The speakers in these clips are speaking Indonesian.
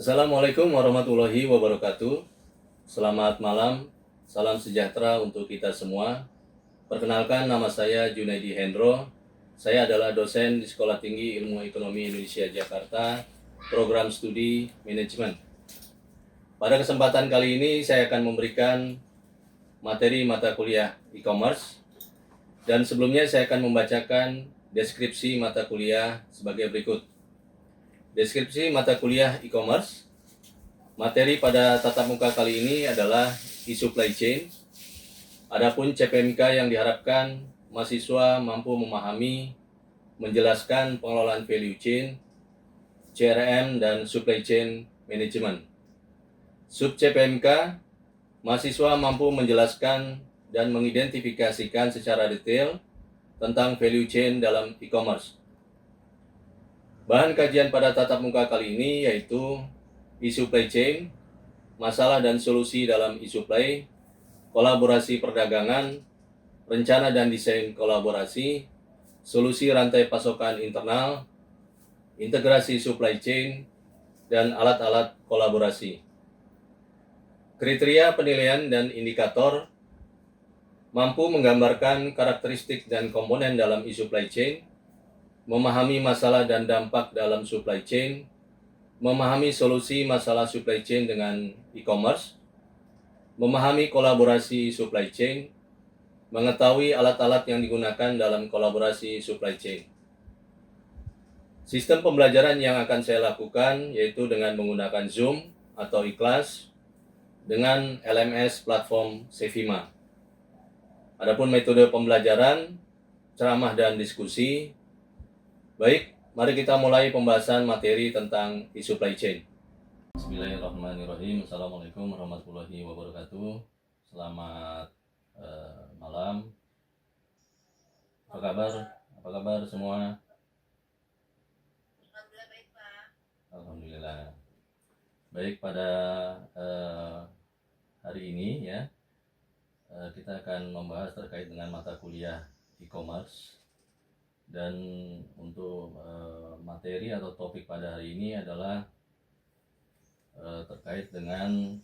Assalamualaikum warahmatullahi wabarakatuh. Selamat malam, salam sejahtera untuk kita semua. Perkenalkan, nama saya Junaidi Hendro. Saya adalah dosen di Sekolah Tinggi Ilmu Ekonomi Indonesia Jakarta, program studi manajemen. Pada kesempatan kali ini saya akan memberikan materi mata kuliah e-commerce, dan sebelumnya saya akan membacakan deskripsi mata kuliah sebagai berikut. Deskripsi mata kuliah e-commerce. Materi pada tatap muka kali ini adalah e-supply chain. Adapun CPMK yang diharapkan mahasiswa mampu memahami, menjelaskan pengelolaan value chain, CRM, dan supply chain management. Sub CPMK, mahasiswa mampu menjelaskan dan mengidentifikasikan secara detail tentang value chain dalam e-commerce. Bahan kajian pada tatap muka kali ini yaitu e-supply chain, masalah dan solusi dalam e-supply, kolaborasi perdagangan, rencana dan desain kolaborasi, solusi rantai pasokan internal, integrasi supply chain, dan alat-alat kolaborasi. Kriteria penilaian dan indikator mampu menggambarkan karakteristik dan komponen dalam e-supply chain, memahami masalah dan dampak dalam supply chain, memahami solusi masalah supply chain dengan e-commerce, memahami kolaborasi supply chain, mengetahui alat-alat yang digunakan dalam kolaborasi supply chain. Sistem pembelajaran yang akan saya lakukan yaitu dengan menggunakan Zoom atau iKlas dengan LMS platform Sevima. Adapun metode pembelajaran, ceramah dan diskusi. Baik, mari kita mulai pembahasan materi tentang e-supply chain. Bismillahirrahmanirrahim. Assalamualaikum warahmatullahi wabarakatuh. Selamat malam. Apa kabar? Apa kabar semua? Alhamdulillah baik, Pak. Alhamdulillah. Baik, pada hari ini ya kita akan membahas terkait dengan mata kuliah e-commerce. Dan untuk materi atau topik pada hari ini adalah terkait dengan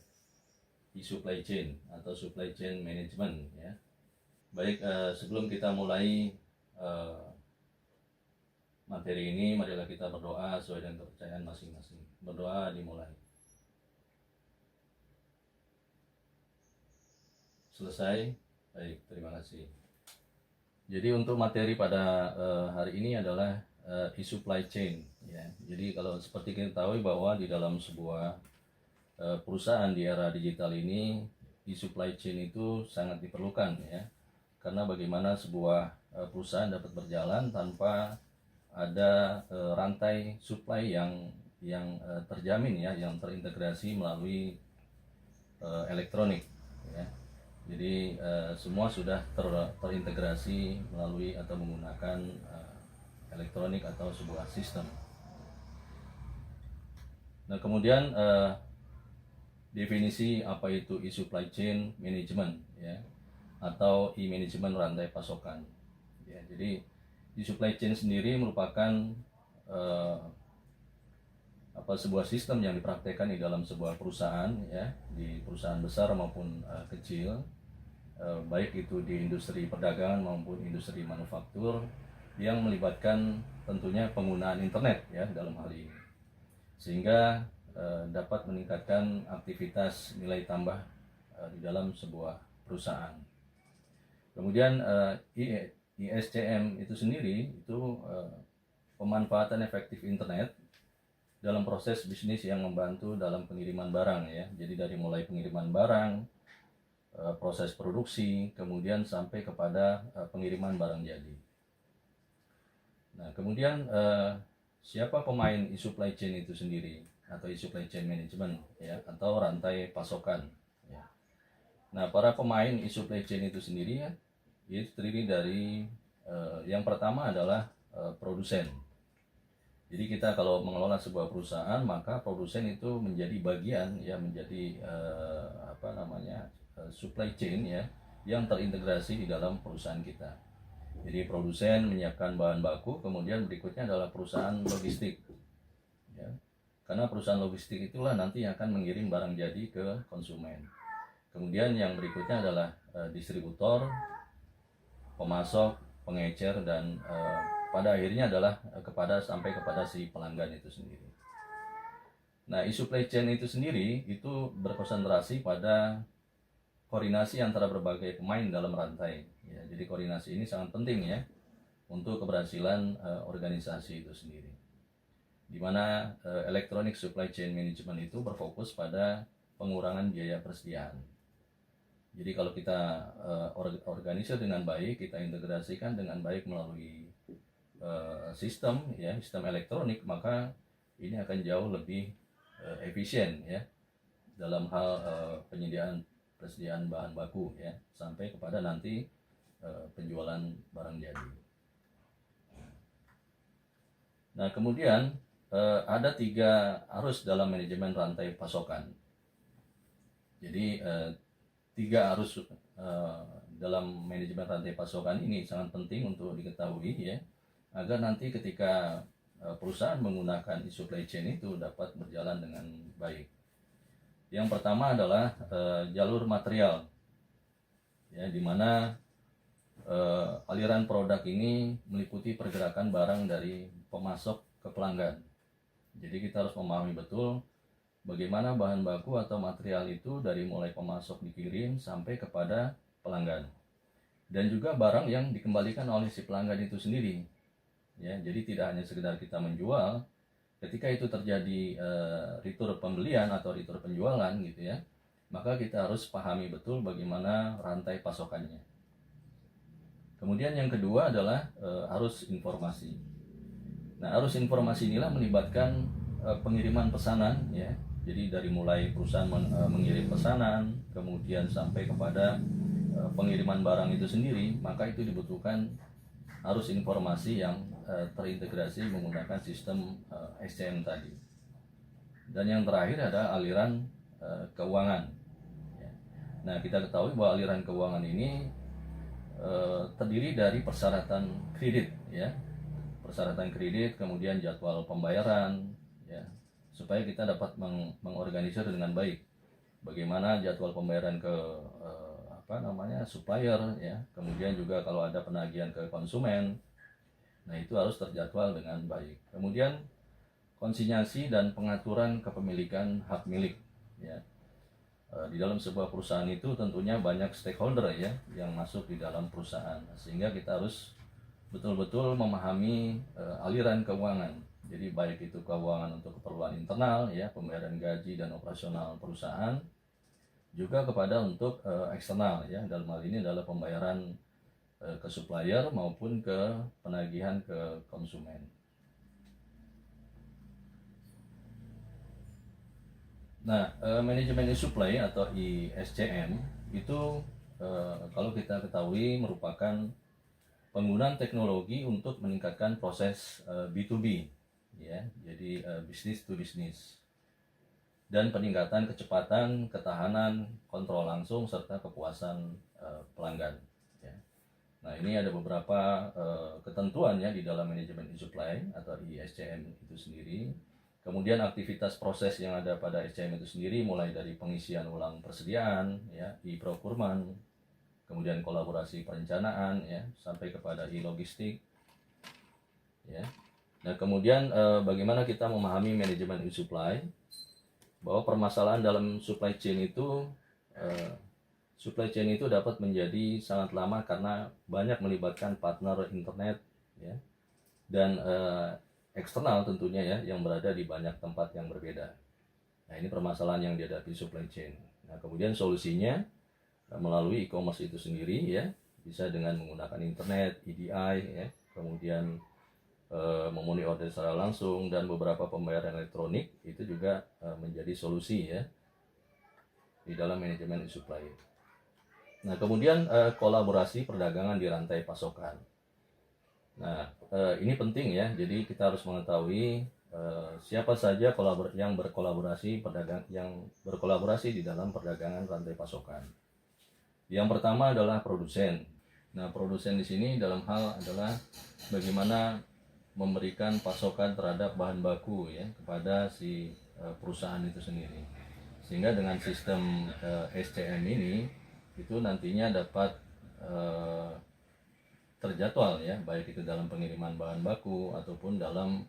e-supply chain atau supply chain management ya. Baik, sebelum kita mulai materi ini, marilah kita berdoa sesuai dengan kepercayaan masing-masing. Berdoa dimulai. Selesai? Baik, terima kasih. Jadi untuk materi pada hari ini adalah e-supply chain ya. Jadi kalau seperti kita tahu bahwa di dalam sebuah perusahaan di era digital ini e-supply chain itu sangat diperlukan ya. Karena bagaimana sebuah perusahaan dapat berjalan tanpa ada rantai supply yang terjamin ya, yang terintegrasi melalui elektronik ya. Jadi semua sudah terintegrasi melalui atau menggunakan elektronik atau sebuah sistem. Nah, kemudian definisi apa itu e-supply chain management ya, atau e-management rantai pasokan. Ya, jadi e-supply chain sendiri merupakan sebuah sistem yang dipraktekkan di dalam sebuah perusahaan ya, di perusahaan besar maupun kecil. Baik itu di industri perdagangan maupun industri manufaktur yang melibatkan tentunya penggunaan internet ya dalam hal ini, sehingga dapat meningkatkan aktivitas nilai tambah di dalam sebuah perusahaan. Kemudian ISCM itu sendiri itu pemanfaatan efektif internet dalam proses bisnis yang membantu dalam pengiriman barang ya. Jadi dari mulai pengiriman barang, proses produksi, kemudian sampai kepada pengiriman barang jadi. Nah, kemudian siapa pemain e-supply chain itu sendiri atau e-supply chain management ya, atau rantai pasokan ya. Nah, para pemain e-supply chain itu sendiri ya, itu terdiri dari yang pertama adalah produsen. Jadi kita kalau mengelola sebuah perusahaan, maka produsen itu menjadi bagian ya, menjadi supply chain ya, yang terintegrasi di dalam perusahaan kita. Jadi produsen menyiapkan bahan baku, kemudian berikutnya adalah perusahaan logistik ya. karena perusahaan logistik itulah nanti yang akan mengirim barang jadi ke konsumen. Kemudian yang berikutnya adalah distributor, pemasok, pengecer, dan pada akhirnya adalah sampai kepada si pelanggan itu sendiri. Nah, supply chain itu sendiri itu berkonsentrasi pada koordinasi antara berbagai pemain dalam rantai. Ya, jadi koordinasi ini sangat penting ya untuk keberhasilan organisasi itu sendiri. Di mana electronic supply chain management itu berfokus pada pengurangan biaya persediaan. Jadi kalau kita organisir dengan baik, kita integrasikan dengan baik melalui sistem elektronik, maka ini akan jauh lebih efisien ya dalam hal persediaan bahan baku ya sampai kepada nanti penjualan barang jadi. Nah, kemudian ada 3 arus dalam manajemen rantai pasokan. Jadi 3 arus dalam manajemen rantai pasokan ini sangat penting untuk diketahui ya, agar nanti ketika perusahaan menggunakan supply chain itu dapat berjalan dengan baik. Yang pertama adalah jalur material, ya, di mana aliran produk ini meliputi pergerakan barang dari pemasok ke pelanggan. Jadi kita harus memahami betul bagaimana bahan baku atau material itu dari mulai pemasok dikirim sampai kepada pelanggan, dan juga barang yang dikembalikan oleh si pelanggan itu sendiri. Ya, jadi tidak hanya sekedar kita menjual, ketika itu terjadi retur pembelian atau retur penjualan gitu ya, maka kita harus pahami betul bagaimana rantai pasokannya. Kemudian yang kedua adalah arus informasi. Nah, arus informasi inilah melibatkan pengiriman pesanan ya. Jadi dari mulai perusahaan mengirim pesanan, kemudian sampai kepada pengiriman barang itu sendiri, maka itu dibutuhkan arus informasi yang terintegrasi menggunakan sistem SCM tadi. Dan yang terakhir ada aliran keuangan. Nah, kita ketahui bahwa aliran keuangan ini terdiri dari persyaratan kredit, ya, persyaratan kredit, kemudian jadwal pembayaran, ya, supaya kita dapat mengorganisir dengan baik bagaimana jadwal pembayaran ke supplier, ya, kemudian juga kalau ada penagihan ke konsumen. Nah, itu harus terjadwal dengan baik. Kemudian konsinyasi dan pengaturan kepemilikan hak milik, ya. Di dalam sebuah perusahaan itu tentunya banyak stakeholder ya yang masuk di dalam perusahaan, sehingga kita harus betul-betul memahami aliran keuangan. Jadi baik itu keuangan untuk keperluan internal ya, pembayaran gaji dan operasional perusahaan, juga kepada untuk eksternal ya, dalam hal ini adalah pembayaran ke supplier maupun ke penagihan ke konsumen. Nah, manajemen supply atau ISCM itu kalau kita ketahui merupakan penggunaan teknologi untuk meningkatkan proses B2B, ya, jadi business to business, dan peningkatan kecepatan, ketahanan, kontrol langsung serta kepuasan pelanggan. Ya. Nah, ini ada beberapa ketentuan ya di dalam manajemen supply atau ISCM itu sendiri. Kemudian aktivitas proses yang ada pada SCM itu sendiri mulai dari pengisian ulang persediaan, ya, e-procurement, kemudian kolaborasi perencanaan, ya, sampai kepada e-logistik, ya. Nah, kemudian bagaimana kita memahami manajemen supply, bahwa permasalahan dalam supply chain itu dapat menjadi sangat lama karena banyak melibatkan partner internet, ya, dan eksternal tentunya ya, yang berada di banyak tempat yang berbeda. Nah, ini permasalahan yang dihadapi supply chain. Nah, kemudian solusinya melalui e-commerce itu sendiri ya, bisa dengan menggunakan internet, EDI ya, kemudian memenuhi order secara langsung, dan beberapa pembayaran elektronik itu juga menjadi solusi ya di dalam manajemen supply. Nah, kemudian kolaborasi perdagangan di rantai pasokan. Nah, ini penting ya. Jadi kita harus mengetahui siapa saja yang berkolaborasi di dalam perdagangan rantai pasokan. Yang pertama adalah produsen. Nah, produsen di sini dalam hal adalah bagaimana memberikan pasokan terhadap bahan baku ya kepada si perusahaan itu sendiri. Sehingga dengan sistem SCM ini itu nantinya dapat terjadwal ya, baik itu dalam pengiriman bahan baku ataupun dalam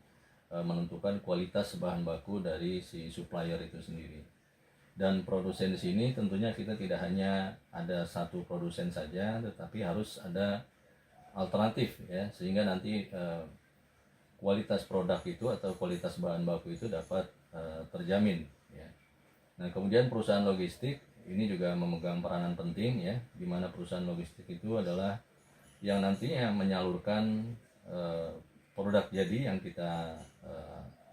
menentukan kualitas bahan baku dari si supplier itu sendiri. Dan produsen di sini tentunya kita tidak hanya ada satu produsen saja, tetapi harus ada alternatif ya, sehingga nanti kualitas produk itu atau kualitas bahan baku itu dapat terjamin ya. Nah, kemudian perusahaan logistik ini juga memegang peranan penting ya, di mana perusahaan logistik itu adalah yang nantinya menyalurkan produk jadi yang kita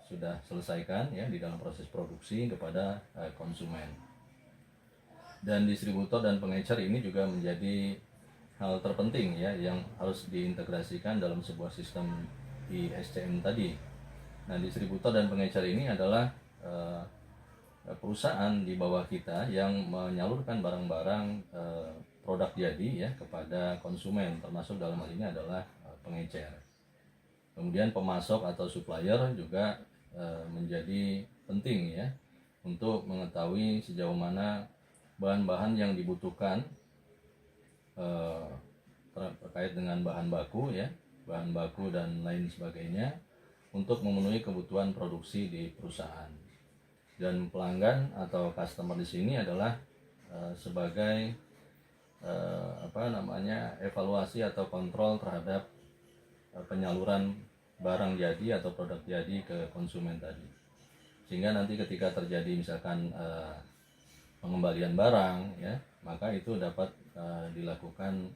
sudah selesaikan ya di dalam proses produksi kepada konsumen. Dan distributor dan pengecer ini juga menjadi hal terpenting ya yang harus diintegrasikan dalam sebuah sistem ISCM tadi. Nah, distributor dan pengecer ini adalah perusahaan di bawah kita yang menyalurkan barang-barang produk jadi ya kepada konsumen, termasuk dalam hal ini adalah pengecer. Kemudian pemasok atau supplier juga menjadi penting ya untuk mengetahui sejauh mana bahan-bahan yang dibutuhkan terkait dengan bahan baku ya, bahan baku dan lain sebagainya untuk memenuhi kebutuhan produksi di perusahaan. Dan pelanggan atau customer di sini adalah sebagai evaluasi atau kontrol terhadap penyaluran barang jadi atau produk jadi ke konsumen tadi. Sehingga nanti ketika terjadi misalkan pengembalian barang ya, maka itu dapat dilakukan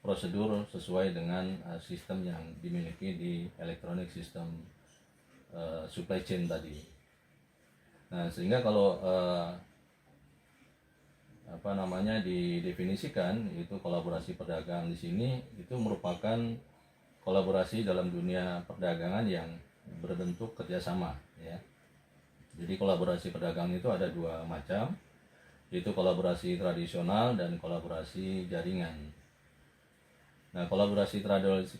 prosedur sesuai dengan sistem yang dimiliki di electronic system supply chain tadi. Nah, sehingga kalau didefinisikan itu kolaborasi perdagangan di sini itu merupakan kolaborasi dalam dunia perdagangan yang berbentuk kerjasama ya. Jadi kolaborasi perdagangan itu ada dua macam, yaitu kolaborasi tradisional dan kolaborasi jaringan. Nah, kolaborasi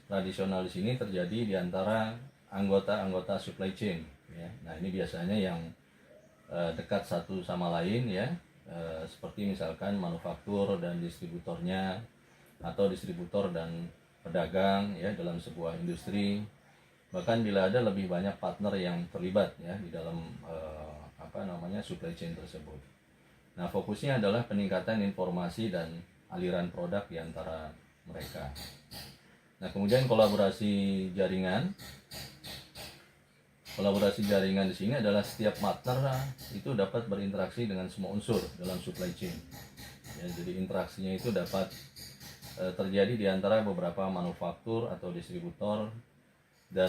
tradisional di sini terjadi di antara anggota-anggota supply chain ya. Nah, ini biasanya yang dekat satu sama lain ya, seperti misalkan manufaktur dan distributornya atau distributor dan pedagang ya dalam sebuah industri. Bahkan bila ada lebih banyak partner yang terlibat ya di dalam supply chain tersebut. Nah, fokusnya adalah peningkatan informasi dan aliran produk di antara mereka. Nah, kemudian kolaborasi jaringan. Kolaborasi jaringan di sini adalah setiap partner itu dapat berinteraksi dengan semua unsur dalam supply chain. Ya, jadi interaksinya itu dapat terjadi di antara beberapa manufaktur atau distributor, dan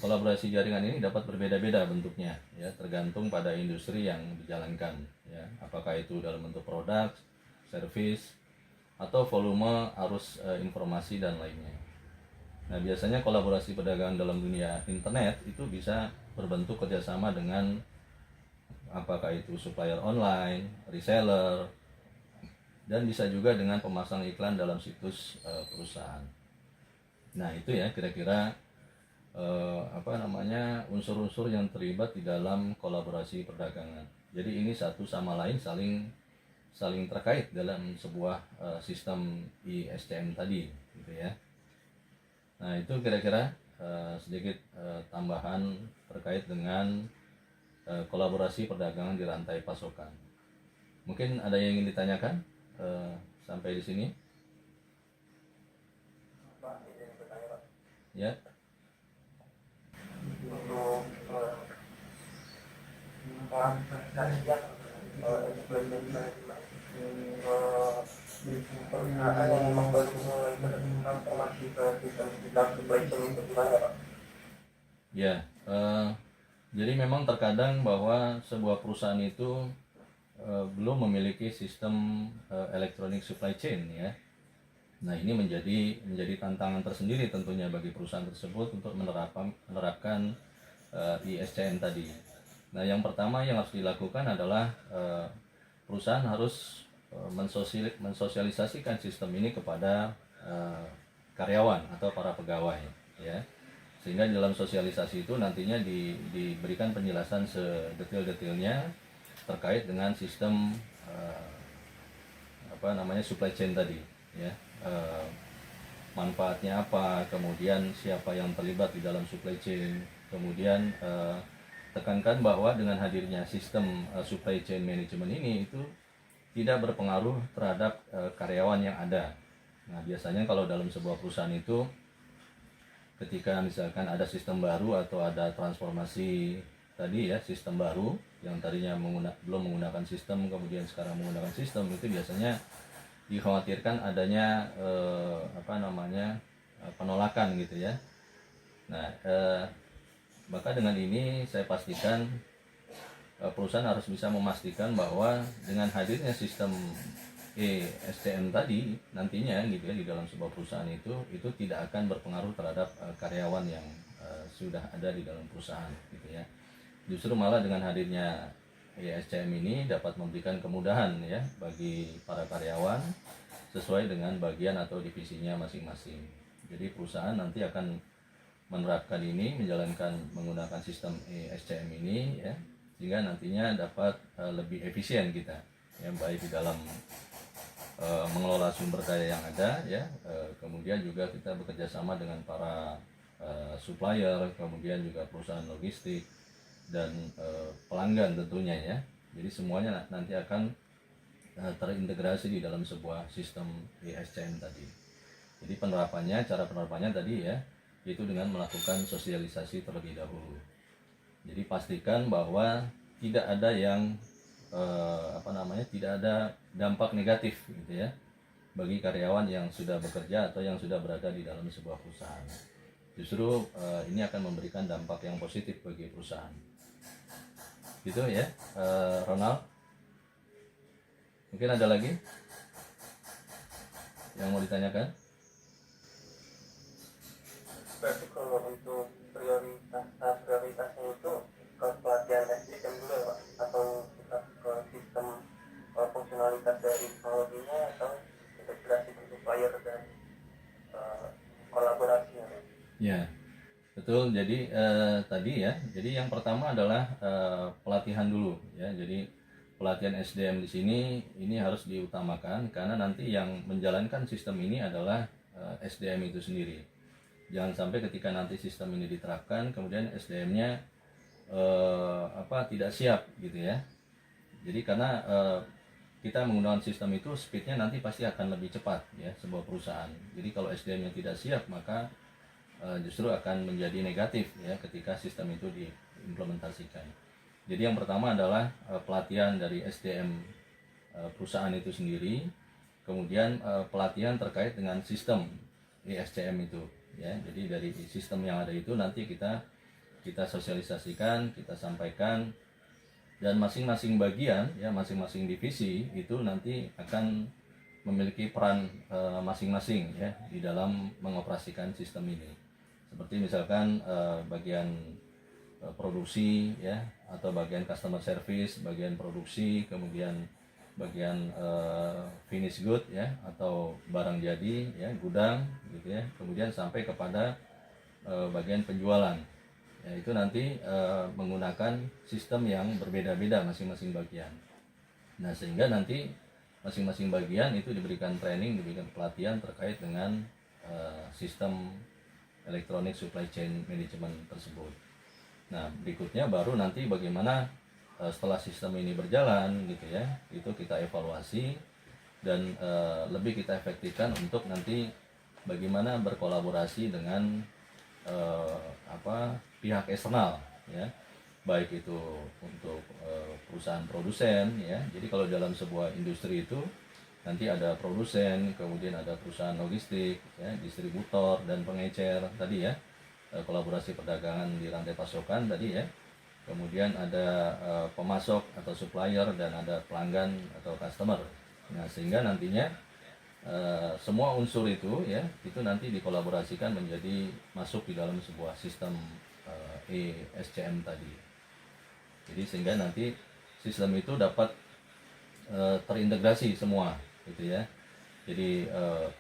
kolaborasi jaringan ini dapat berbeda-beda bentuknya ya, tergantung pada industri yang dijalankan ya, apakah itu dalam bentuk produk, service, atau volume arus informasi dan lainnya. Nah, biasanya kolaborasi perdagangan dalam dunia internet itu bisa berbentuk kerjasama dengan apakah itu supplier online, reseller, dan bisa juga dengan pemasang iklan dalam situs perusahaan. Nah, itu ya kira-kira unsur-unsur yang terlibat di dalam kolaborasi perdagangan. Jadi ini satu sama lain saling terkait dalam sebuah sistem ISCM tadi, gitu ya. Nah, itu kira-kira sedikit tambahan terkait dengan kolaborasi perdagangan di rantai pasokan. Mungkin ada yang ingin ditanyakan sampai di sini? Ya. Ya, jadi memang terkadang bahwa sebuah perusahaan itu belum memiliki sistem electronic supply chain ya. Nah, ini menjadi tantangan tersendiri tentunya bagi perusahaan tersebut untuk menerapkan ISCM tadi. Nah, yang pertama yang harus dilakukan adalah perusahaan harus mensosialisasikan sistem ini kepada karyawan atau para pegawai ya. Sehingga di dalam sosialisasi itu nantinya diberikan penjelasan sedetail-detailnya terkait dengan sistem supply chain tadi, ya. Manfaatnya apa, kemudian siapa yang terlibat di dalam supply chain, kemudian tekankan bahwa dengan hadirnya sistem supply chain management ini itu tidak berpengaruh terhadap karyawan yang ada. Nah, biasanya kalau dalam sebuah perusahaan itu ketika misalkan ada sistem baru atau ada transformasi tadi ya, sistem baru yang tadinya belum menggunakan sistem kemudian sekarang menggunakan sistem, itu biasanya dikhawatirkan adanya penolakan gitu ya. Nah, maka dengan ini saya pastikan perusahaan harus bisa memastikan bahwa dengan hadirnya sistem SCM tadi nantinya gitu ya di dalam sebuah perusahaan itu tidak akan berpengaruh terhadap karyawan yang sudah ada di dalam perusahaan gitu ya. Justru malah dengan hadirnya SCM ini dapat memberikan kemudahan ya bagi para karyawan sesuai dengan bagian atau divisinya masing-masing. Jadi perusahaan nanti akan menerapkan ini, menggunakan sistem SCM ini ya, sehingga nantinya dapat lebih efisien kita yang baik di dalam mengelola sumber daya yang ada ya, kemudian juga kita bekerja sama dengan para supplier, kemudian juga perusahaan logistik dan pelanggan tentunya ya. Jadi semuanya nanti akan terintegrasi di dalam sebuah sistem SCM tadi. Jadi cara penerapannya tadi ya, itu dengan melakukan sosialisasi terlebih dahulu. Jadi pastikan bahwa tidak ada yang tidak ada dampak negatif gitu ya bagi karyawan yang sudah bekerja atau yang sudah berada di dalam sebuah perusahaan. Justru ini akan memberikan dampak yang positif bagi perusahaan. Gitu ya, Ronald. Mungkin ada lagi yang mau ditanyakan? Berarti kalau untuk prioritasnya itu ke pelatihan SDM dulu ya Pak? Atau kita ke sistem fungsionalitas dari teknologinya atau integrasi ke supplier dan kolaborasinya? Ya, betul. Jadi tadi ya, jadi yang pertama adalah pelatihan dulu ya. Jadi pelatihan SDM di sini ini harus diutamakan karena nanti yang menjalankan sistem ini adalah SDM itu sendiri. Jangan sampai ketika nanti sistem ini diterapkan kemudian SDM-nya tidak siap gitu ya. Jadi karena kita menggunakan sistem itu speednya nanti pasti akan lebih cepat ya sebuah perusahaan. Jadi kalau SDM-nya tidak siap maka justru akan menjadi negatif ya ketika sistem itu diimplementasikan. Jadi yang pertama adalah pelatihan dari SDM perusahaan itu sendiri, kemudian pelatihan terkait dengan sistem SCM itu ya. Jadi dari sistem yang ada itu nanti kita sosialisasikan, kita sampaikan, dan masing-masing bagian ya, masing-masing divisi itu nanti akan memiliki peran masing-masing ya di dalam mengoperasikan sistem ini. Seperti misalkan bagian produksi ya, atau bagian customer service, bagian produksi, kemudian bagian finish good ya, atau barang jadi ya, gudang gitu ya, kemudian sampai kepada bagian penjualan ya, itu nanti menggunakan sistem yang berbeda-beda masing-masing bagian. Nah, sehingga nanti masing-masing bagian itu diberikan training, diberikan pelatihan terkait dengan sistem electronic supply chain management tersebut. Nah, berikutnya baru nanti bagaimana setelah sistem ini berjalan gitu ya, itu kita evaluasi dan lebih kita efektifkan untuk nanti bagaimana berkolaborasi dengan pihak eksternal ya, baik itu untuk perusahaan produsen ya. Jadi kalau dalam sebuah industri itu nanti ada produsen, kemudian ada perusahaan logistik ya, distributor dan pengecer tadi ya, kolaborasi perdagangan di rantai pasokan tadi ya, kemudian ada pemasok atau supplier, dan ada pelanggan atau customer. Nah, sehingga nantinya semua unsur itu ya, itu nanti dikolaborasikan menjadi masuk di dalam sebuah sistem SCM tadi. Jadi sehingga nanti sistem itu dapat terintegrasi semua gitu ya. Jadi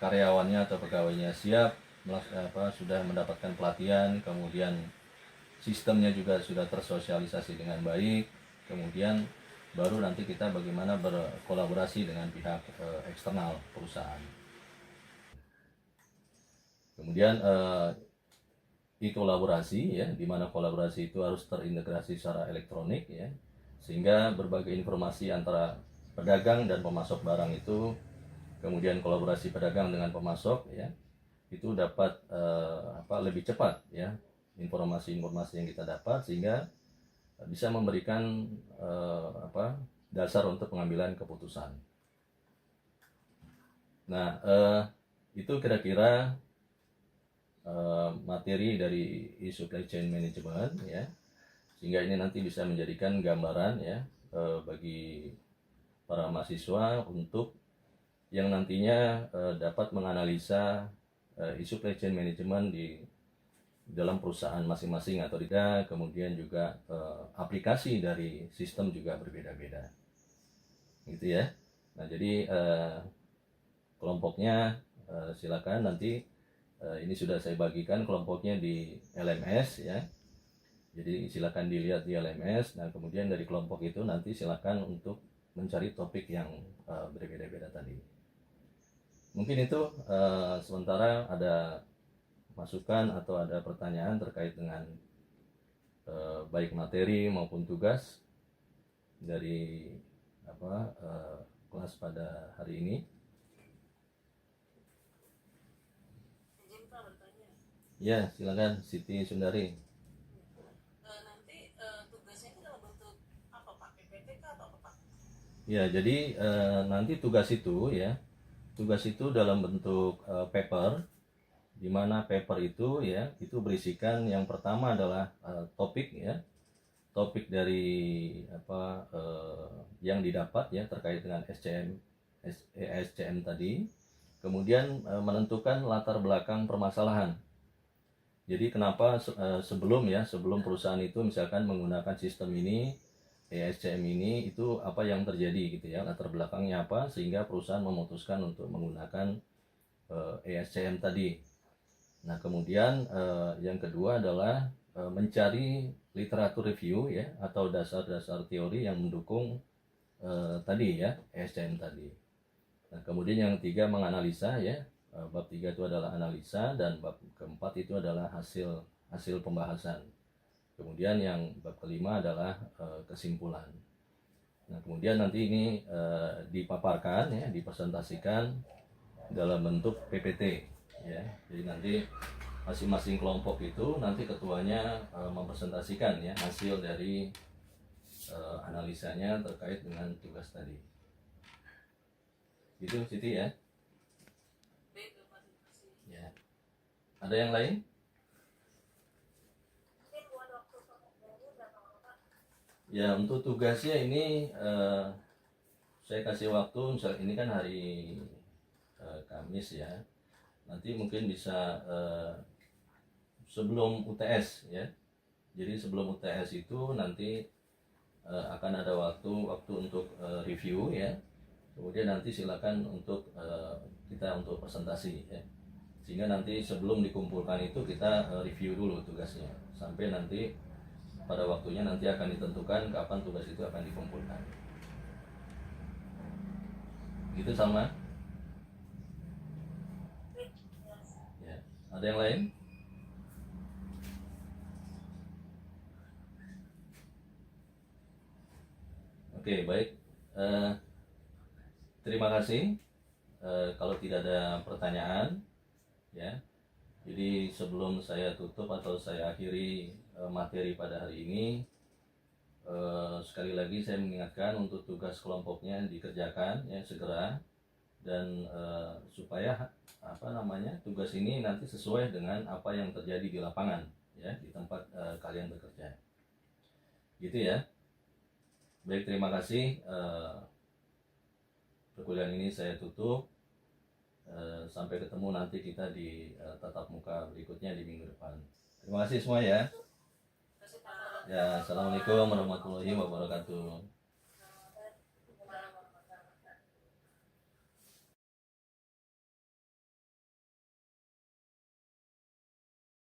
karyawannya atau pegawainya siap, sudah mendapatkan pelatihan, kemudian sistemnya juga sudah tersosialisasi dengan baik, kemudian baru nanti kita bagaimana berkolaborasi dengan pihak eksternal perusahaan. Kemudian kolaborasi ya, di mana kolaborasi itu harus terintegrasi secara elektronik ya, sehingga berbagai informasi antara pedagang dan pemasok barang itu, kemudian kolaborasi pedagang dengan pemasok ya, itu dapat lebih cepat ya informasi-informasi yang kita dapat, sehingga bisa memberikan dasar untuk pengambilan keputusan. Nah, itu kira-kira materi dari supply chain management ya, sehingga ini nanti bisa menjadikan gambaran ya bagi para mahasiswa untuk yang nantinya dapat menganalisa supply chain management di dalam perusahaan masing-masing atau tidak, kemudian juga aplikasi dari sistem juga berbeda-beda gitu ya. Nah, jadi kelompoknya silakan nanti ini sudah saya bagikan kelompoknya di LMS ya. Jadi silakan dilihat di LMS. Nah, kemudian dari kelompok itu nanti silakan untuk mencari topik yang berbeda-beda tadi. Mungkin itu sementara ada masukan atau ada pertanyaan terkait dengan baik materi maupun tugas dari kelas pada hari ini. Ya, silakan Siti Sundari. Nanti tugasnya itu dalam bentuk apa Pak? PPT atau apa Pak? Ya, jadi nanti tugas itu dalam bentuk paper, di mana paper itu ya, itu berisikan yang pertama adalah topik ya, topik dari yang didapat ya terkait dengan SCM tadi, kemudian menentukan latar belakang permasalahan. Jadi kenapa sebelum perusahaan itu misalkan menggunakan sistem ini, ESCM ini, itu apa yang terjadi gitu ya, latar belakangnya apa sehingga perusahaan memutuskan untuk menggunakan ESCM tadi. Nah, kemudian yang kedua adalah mencari literatur review ya, atau dasar-dasar teori yang mendukung tadi ya, ESCM tadi. Nah, kemudian yang ketiga menganalisa ya. Bab 3 itu adalah analisa, dan bab keempat itu adalah hasil pembahasan. Kemudian yang bab kelima adalah kesimpulan. Nah, kemudian nanti ini dipaparkan ya, dipresentasikan dalam bentuk PPT ya. Jadi nanti masing-masing kelompok itu nanti ketuanya mempresentasikan ya hasil dari analisanya terkait dengan tugas tadi. Gitu Siti ya. Ya. Ada yang lain? Ya, untuk tugasnya ini saya kasih waktu, misalnya ini kan hari Kamis ya. Nanti mungkin bisa sebelum UTS ya. Jadi sebelum UTS itu nanti akan ada waktu untuk review ya. Kemudian nanti silakan untuk kita untuk presentasi ya. Sehingga nanti sebelum dikumpulkan itu kita review dulu tugasnya, sampai nanti pada waktunya nanti akan ditentukan kapan tugas itu akan dikumpulkan. Gitu sama? Ya. Ada yang lain? Oke, baik. Terima kasih. Kalau tidak ada pertanyaan, ya. Jadi sebelum saya tutup atau saya akhiri materi pada hari ini, sekali lagi saya mengingatkan untuk tugas kelompoknya dikerjakan ya segera, dan supaya tugas ini nanti sesuai dengan apa yang terjadi di lapangan ya, di tempat kalian bekerja. Gitu ya. Baik, terima kasih. Perkuliahan ini saya tutup. Sampai ketemu nanti kita di tatap muka berikutnya di minggu depan. Terima kasih semua ya. Ya, assalamualaikum warahmatullahi wabarakatuh.